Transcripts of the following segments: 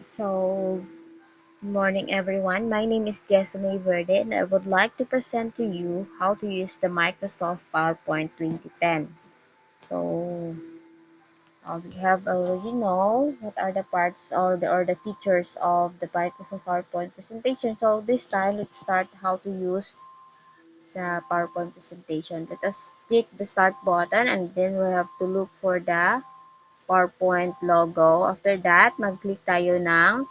So, good morning everyone. My name is Jessamine Verde and I would like to present to you how to use the Microsoft PowerPoint 2010. So, we have already know what are the parts or the features of the Microsoft PowerPoint presentation. So, this time let's start how to use the PowerPoint presentation. Let us click the start button and then we have to look for the PowerPoint logo. After that, mag-click tayo ng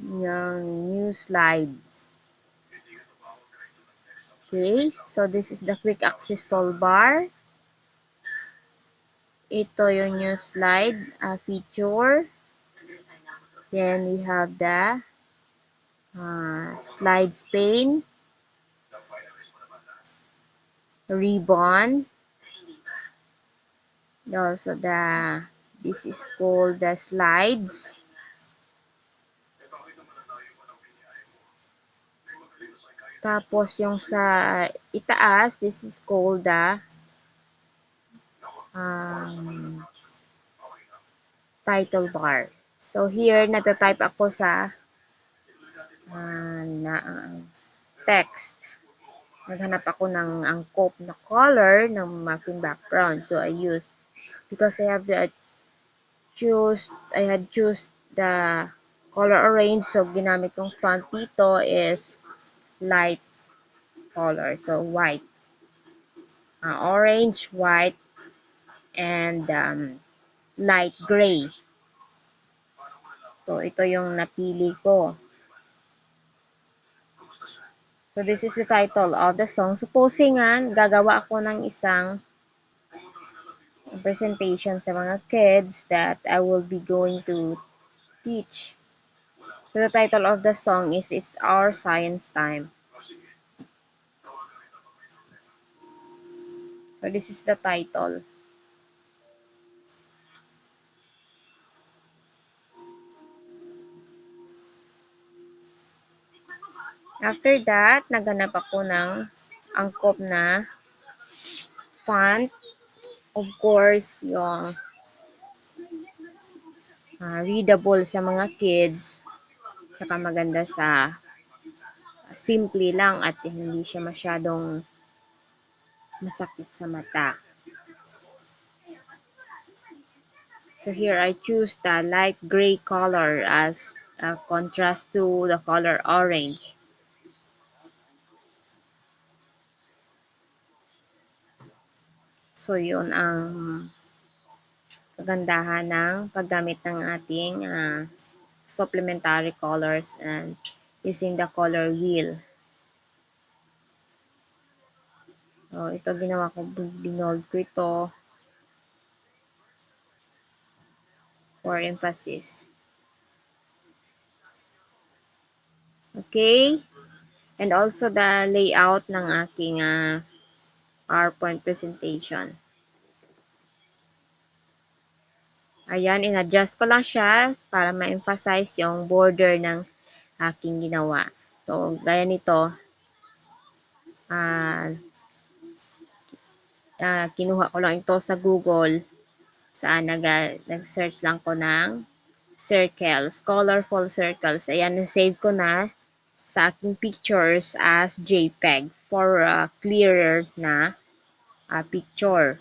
new slide. Okay, so this is the quick access toolbar. Ito yung new slide feature. Then we have the slides pane, ribbon. Also this is called the slides. Tapos yung sa itaas, this is called the um, title bar. So here, natatype ako sa text. Naghanap ako ng angkop na color ng aking background. So I use, because I had choose the color orange. So ginamit kong font dito is light color. So white. Orange, white, and light gray. So ito yung napili ko. So this is the title of the song. Supposing gagawa ako ng isang presentation sa mga kids that I will be going to teach. So the title of the song is It's Our Science Time. So this is the title. After that, naghanap ako ng angkop na font. Of course, yung readable sa mga kids. Tsaka maganda sa simple lang at hindi siya masyadong masakit sa mata. So here I choose the light gray color as a contrast to the color orange. So yun ang kagandahan ng paggamit ng ating supplementary colors and using the color wheel. So ito ginawa ko, binold ko ito for emphasis. Okay? And also the layout ng aking PowerPoint presentation. Ayan, in-adjust ko lang siya para ma-emphasize yung border ng aking ginawa. So, gaya nito, kinuha ko lang ito sa Google. Saan nag-search lang ko ng circles, colorful circles. Ayan, na-save ko na sa aking pictures as JPEG for clearer na picture.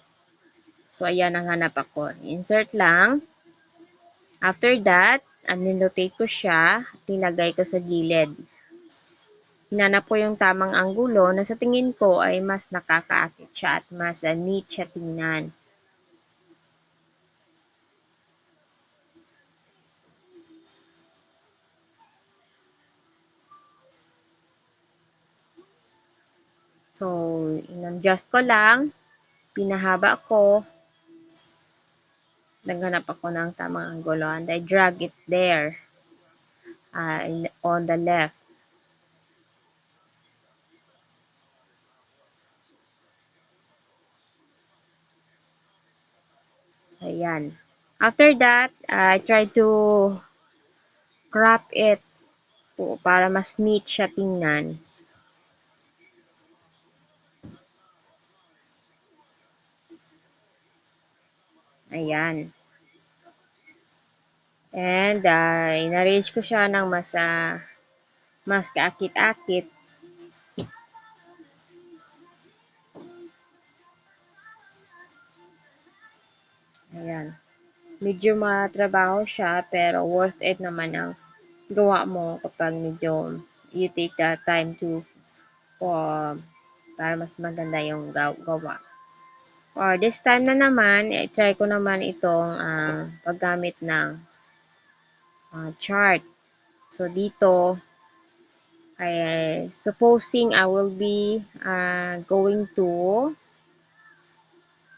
So, ayan ang hanap ako. Insert lang. After that, ninotate ko siya at nilagay ko sa gilid. Hinanap ko yung tamang anggulo na sa tingin ko ay mas nakakaakit siya at mas neat siya tingnan. So, in-adjust ko lang, pinahaba ko, naghanap ako ng tamang anggulo and I drag it there on the left. Ayan. After that, I try to crop it para mas neat siya tingnan. Ayan. And na-arrange ko siya ng mas kaakit-akit. Ayan. Medyo matrabaho siya pero worth it naman ang gawa mo kapag medyo you take the time to para mas maganda yung gawa. Or this time na naman, try ko naman itong paggamit ng chart. So dito, supposing I will be going to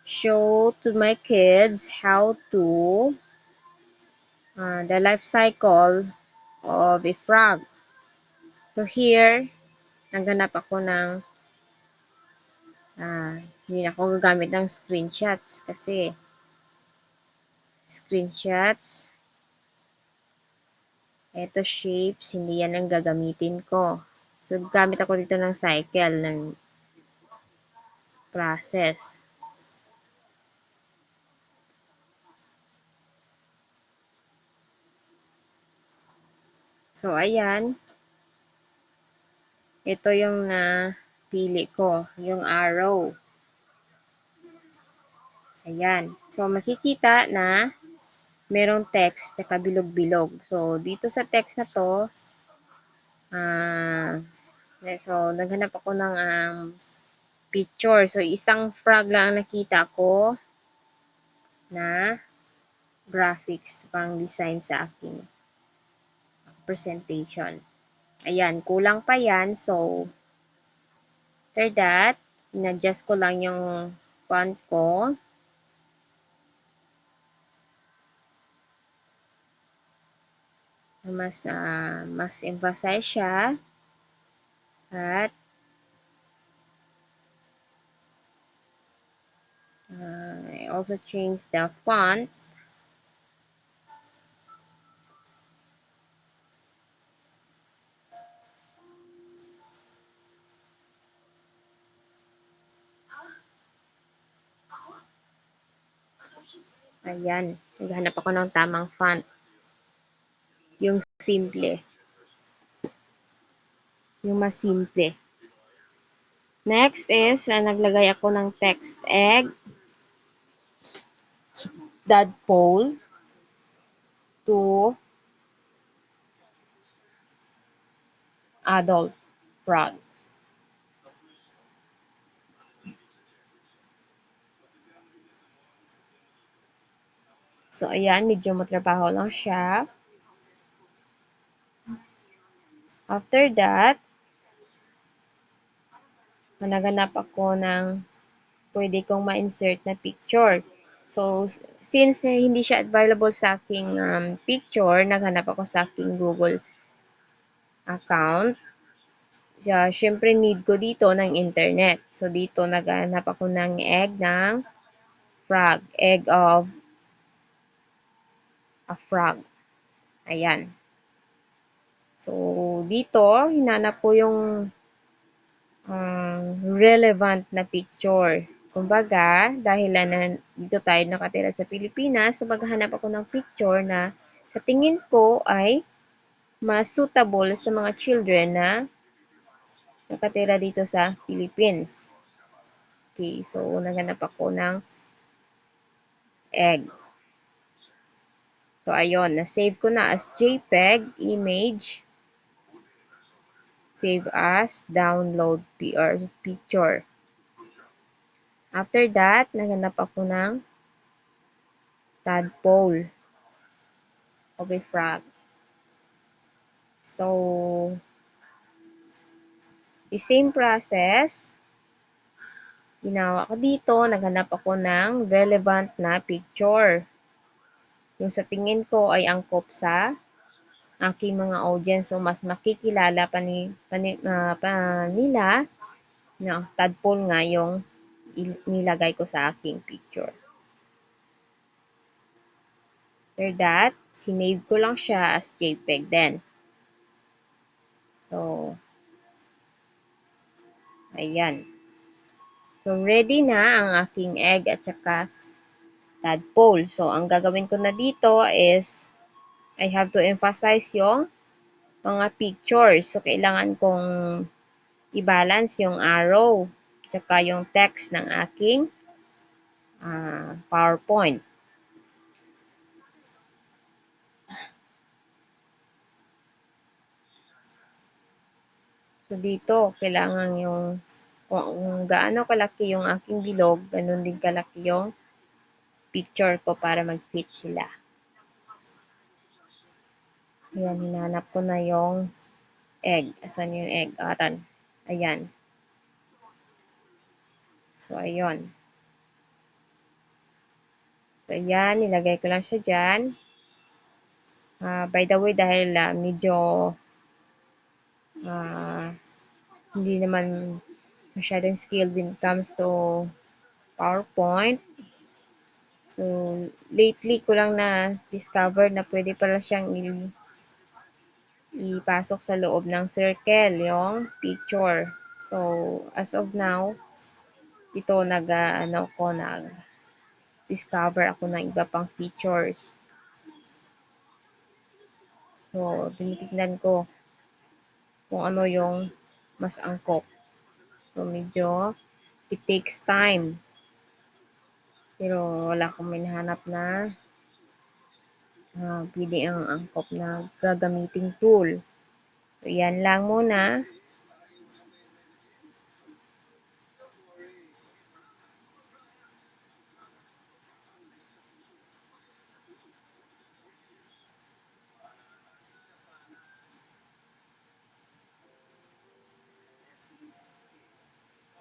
show to my kids how to the life cycle of a frog. So here, naghanap ako ng hindi na ako gagamit ng screenshots kasi screenshots, eto shapes, hindi yan ang gagamitin ko. So, gamit ako dito ng cycle, ng process. So, ayan. Ito yung napili ko, yung arrow. Ayan. So, makikita na merong text tsaka bilog-bilog. So, dito sa text na to, so, naghanap ako ng picture. So, isang frog lang ang nakita ko na graphics pang design sa aking presentation. Ayan, kulang pa yan. So, after that, in-adjust ko lang yung font ko. Mas emphasize siya. At I also changed the font. Ayan, naghanap ako ng tamang font. Yung simple. Yung mas simple. Next is, naglagay ako ng text egg, tadpole, to adult frog. So, ayan, medyo matrabaho lang siya. After that, naghanap ako ng pwede kong ma-insert na picture. So, since hindi siya available sa aking picture, naghanap ako sa aking Google account. Syempre, need ko dito ng internet. So, dito naghanap ako ng egg ng frog. Egg of a frog. Ayan. So, dito, hinanap ko yung relevant na picture. Kumbaga, dahil na dito tayo nakatira sa Pilipinas, so maghahanap ako ng picture na sa tingin ko ay mas suitable sa mga children na nakatira dito sa Philippines. Okay, so naghanap ako ng egg. So, ayun, na-save ko na as JPEG image. Save as download picture. After that, naghanap ako ng tadpole of a frog. So, the same process, ginawa ko dito, naghanap ako ng relevant na picture. Yung sa tingin ko ay angkop sa aking mga audience. So, mas makikilala pa nila na tadpole nga yung nilagay ko sa aking picture. After that, sinave ko lang siya as JPEG din. So, ayan. So, ready na ang aking egg at saka tadpole. So, ang gagawin ko na dito is I have to emphasize yung mga pictures. So, kailangan kong i-balance yung arrow tsaka yung text ng aking PowerPoint. So, dito, kailangan yung kung gaano kalaki yung aking bilog, ganun din kalaki yung picture ko para mag-fit sila. Ayan, hinanap ko na yung egg. Asan yung egg? Aran. Ayan. So, ayun. So, ayan. Nilagay ko lang siya dyan. By the way, dahil medyo uh, hindi naman masyadong skilled when it comes to PowerPoint. So, lately ko lang na-discover na pwede pala siyang ipasok sa loob ng circle, yung picture. So, as of now, ito nag-discover ako ng iba pang features. So, tinitignan ko kung ano yung mas angkop. So, medyo it takes time. Pero wala akong minahanap na pwede ang angkop na gagamiting tool. So, yan lang muna.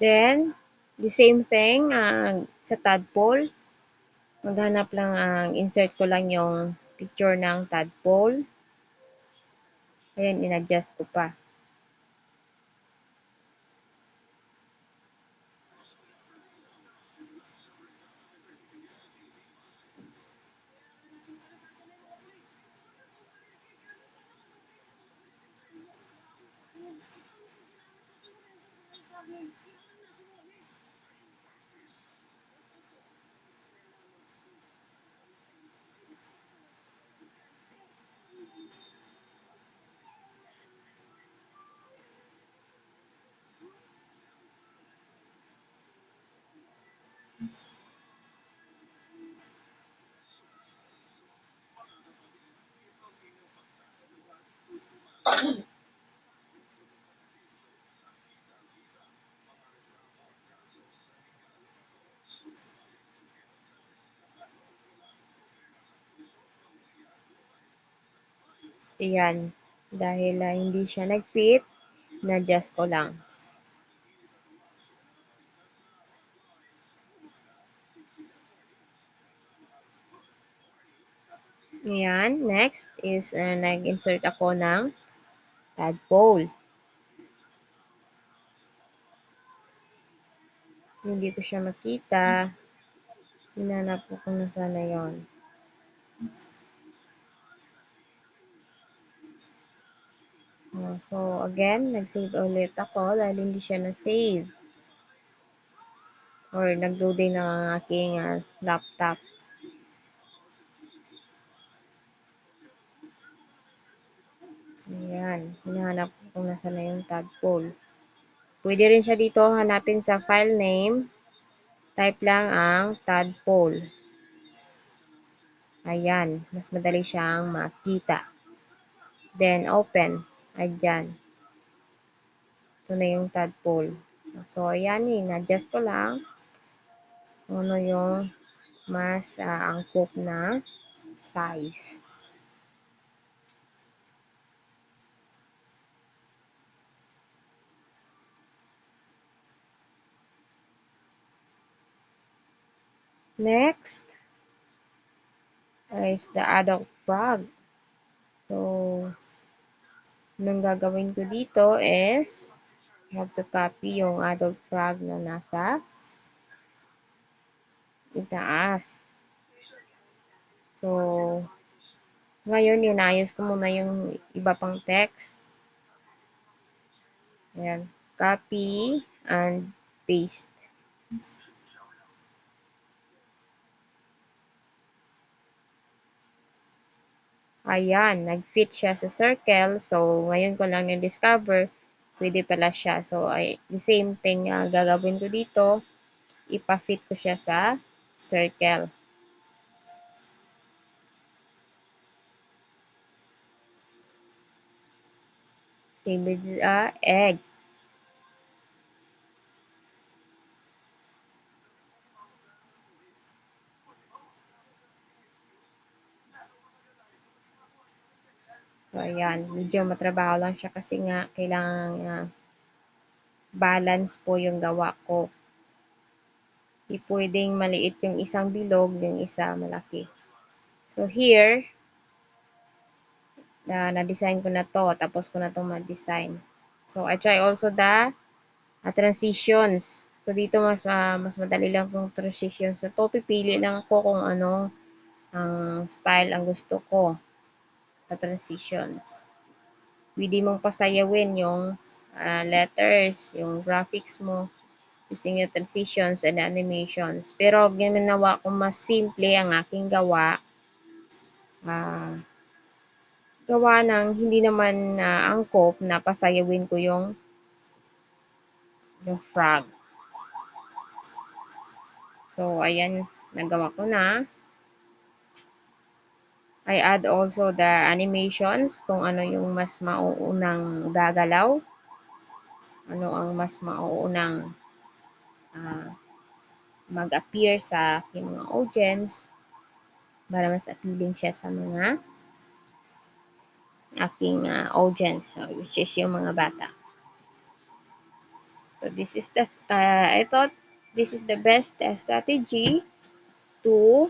Then, the same thing sa tadpole. Maghanap lang insert ko lang yung picture ng tadpole. Ayan, in-adjust ko pa. Ayan. Dahil hindi siya nag-fit, na-adjust ko lang. Ayan. Next is nag-insert ako ng tadpole. Hindi ko siya makita. Hinanap ko kung nasaan na yun. So, again, nag-save ulit ako dahil hindi siya na-save. Or nag-loading ng aking laptop. Ayan. Hinahanap ko kung nasaan na yung tadpole. Pwede rin siya dito hanapin sa file name. Type lang ang tadpole. Ayan. Mas madali siyang makita. Then, open. Ayan. Ito na yung tadpole. So, ayan eh. Na-adjust ko lang kung ano yung mas angkop na size. Next is the adult frog. So, anong gagawin ko dito is I have to copy yung adult frog na nasa itaas. So, ngayon, inayos ko muna yung iba pang text. Ayan. Copy and paste. Ayan, nag-fit siya sa circle. So, ngayon ko lang na-discover, pwede pala siya. So, the same thing gagawin ko dito, ipa-fit ko siya sa circle. Same with egg. So, ayan, medyo matrabaho lang siya kasi nga kailangan balance po yung gawa ko. Di pwedeng maliit yung isang bilog, yung isa malaki. So, here, na-design ko na to. Tapos ko na to ma-design. So, I try also the transitions. So, dito mas madali lang kung transitions na to. Pipili lang ako kung anong style ang gusto ko sa transitions. Pwede mong pasayawin yung letters, yung graphics mo, using the transitions and animations. Pero ginawa ko mas simple ang aking gawa. Gawa ng hindi naman angkop na pasayawin ko yung frog. So, ayan, nagawa ko na. I add also the animations, kung ano yung mas mauunang gagalaw. Ano ang mas mauunang mag-appear sa aking mga audience para mas appealing siya sa mga aking audience, which is yung mga bata. So, this is I thought this is the best strategy to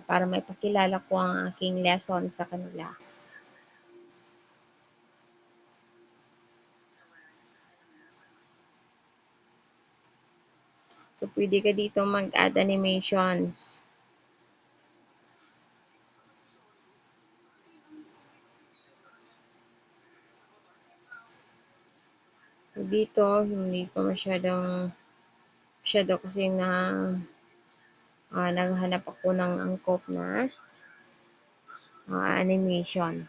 para maipakilala ko ang aking lesson sa kanila. So, pwede ka dito mag-add animations. So, dito, hindi ko masyado kasi naghanap ako ng angkop na animation.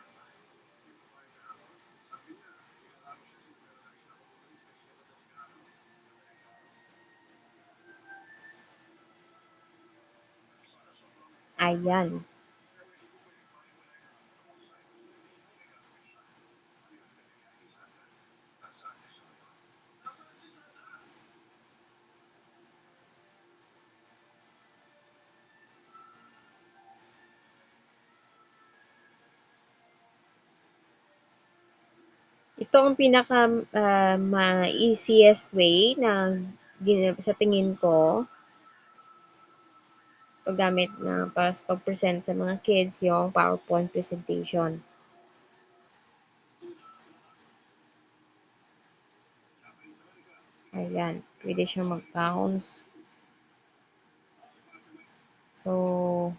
Ayan. Ito ang pinaka easiest way na sa tingin ko paggamit na pag-present sa mga kids yung PowerPoint presentation. Ayan, pwede siya mag-bounce. So,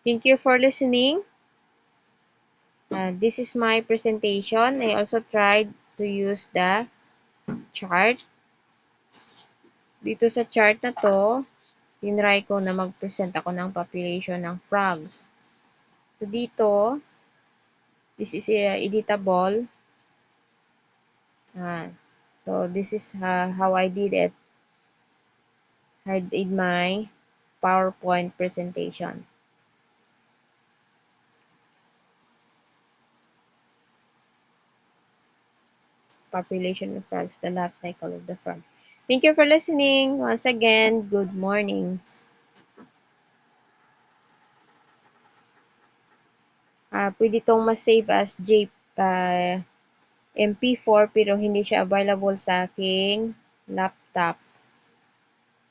thank you for listening. This is my presentation. I also tried to use the chart. Dito sa chart na to, tinry ko na mag-present ako ng population ng frogs. So, dito, this is editable. So, this is how I did it. I did my PowerPoint presentation. Population of frogs, the life cycle of the frog. Thank you for listening. Once again, good morning. Pwede itong ma-save as MP4 pero hindi siya available sa aking laptop.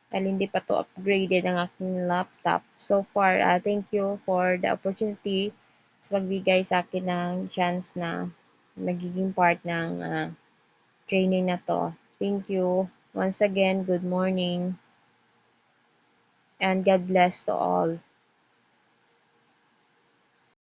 Dahil hindi pa to upgraded ang aking laptop. So far, thank you for the opportunity sa magbigay sa akin ng chance na nagiging part ng training na to. Thank you. Once again, good morning and God bless to all.